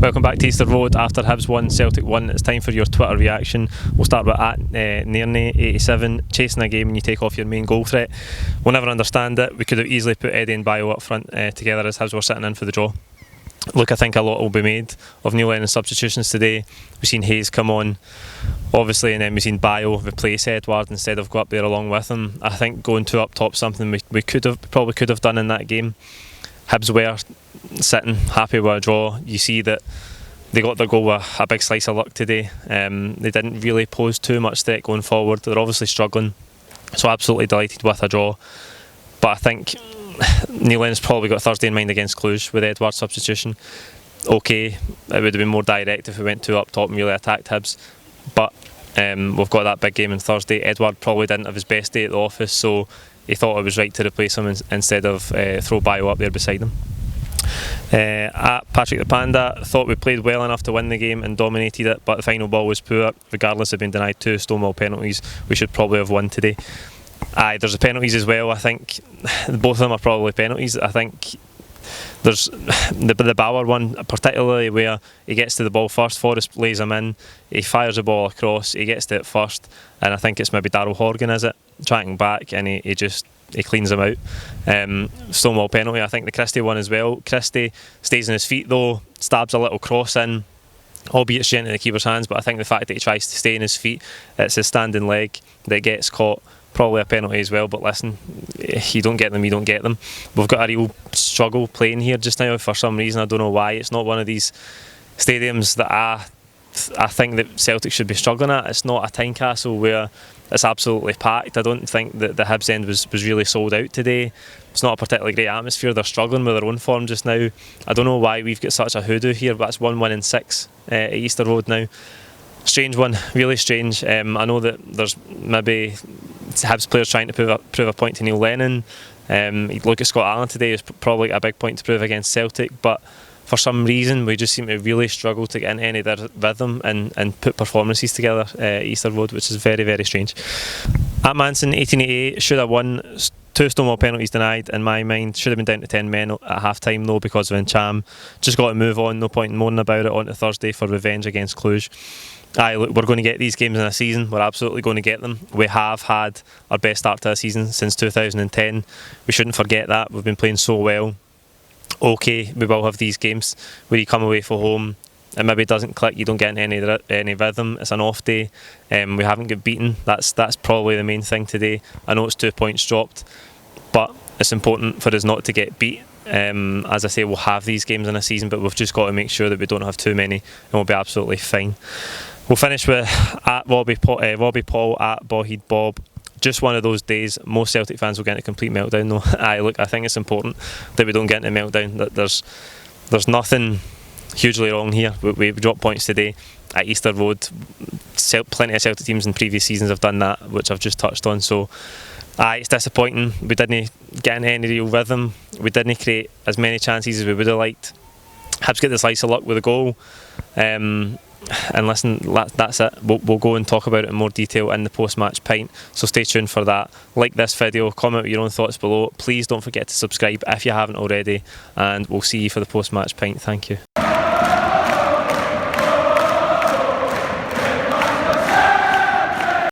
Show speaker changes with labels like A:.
A: Welcome back to Easter Road. After Hibs 1, Celtic 1, it's time for your Twitter reaction. We'll start with @Nearney87, chasing a game and you take off your main goal threat. We'll never understand it. We could have easily put Eddie and Bio up front together as Hibs were sitting in for the draw. Look, I think a lot will be made of Neil Lennon's substitutions today. We've seen Hayes come on, obviously, and then we've seen Bio replace Edouard instead of go up there along with him. I think going two up top, something we probably could have done in that game. Hibs were sitting happy with a draw. You see that they got their goal with a big slice of luck today. They didn't really pose too much threat going forward. They're obviously struggling, so absolutely delighted with a draw. But I think Neil Lennon's probably got Thursday in mind against Cluj with Edouard's substitution. Okay, it would have been more direct if we went two up top and really attacked Hibs, but we've got that big game on Thursday. Edouard probably didn't have his best day at the office, so he thought it was right to replace him instead of throw Bio up there beside him. At Patrick the Panda, thought we played well enough to win the game and dominated it, but the final ball was poor. Regardless of being denied two Stonewall penalties, we should probably have won today. Aye, there's the penalties as well. I think both of them are probably penalties. I think there's the Bauer one, particularly where he gets to the ball first. Forrest lays him in, he fires the ball across, he gets to it first, and I think it's maybe Darryl Horgan, is it, tracking back, and he cleans him out. Stonewall penalty. I think the Christie one as well. Christie stays on his feet though, stabs a little cross in, albeit straight into the keeper's hands, but I think the fact that he tries to stay on his feet, it's his standing leg that gets caught. Probably a penalty as well, but listen, you don't get them, you don't get them. We've got a real struggle playing here just now for some reason. I don't know why. It's not one of these stadiums that I think that Celtic should be struggling at. It's not a Tynecastle where it's absolutely packed. I don't think that the Hibs end was really sold out today. It's not a particularly great atmosphere. They're struggling with their own form just now. I don't know why we've got such a hoodoo here, but that's 1 win in 6 at Easter Road now. Strange one, really strange. I know that there's maybe Hibs players trying to prove a point to Neil Lennon. Look at Scott Allen today, who's probably a big point to prove against Celtic, but for some reason we just seem to really struggle to get into any of their rhythm and put performances together at Easter Road, which is very, very strange. At Manson, 1888, should have won. 2 Stonewall penalties denied in my mind. Should have been down to 10 men at half time though because of Encham. Just got to move on, no point in moaning about it, on to Thursday for revenge against Cluj. Aye, look, we're going to get these games in a season. We're absolutely going to get them. We have had our best start to a season since 2010. We shouldn't forget that. We've been playing so well. Okay, we will have these games where you come away from home and maybe it doesn't click, you don't get in any rhythm, it's an off day, we haven't got beaten. That's probably the main thing today. I know it's 2 points dropped, but it's important for us not to get beat. As I say, we'll have these games in a season, but we've just got to make sure that we don't have too many and we'll be absolutely fine. We'll finish with at Robbie Paul at Boheed Bob. Just one of those days. Most Celtic fans will get into a complete meltdown though. Aye, look, I think it's important that we don't get into a meltdown. That there's nothing hugely wrong here. We've dropped points today at Easter Road. Plenty of Celtic teams in previous seasons have done that, which I've just touched on. So aye, it's disappointing. We didn't get into any real rhythm. We didn't create as many chances as we would have liked. Hibs get the slice of luck with a goal. And listen, that's it. We'll go and talk about it in more detail in the post-match pint, so stay tuned for that. Like this video, comment with your own thoughts below. Please don't forget to subscribe if you haven't already, and we'll see you for the post-match pint. Thank you.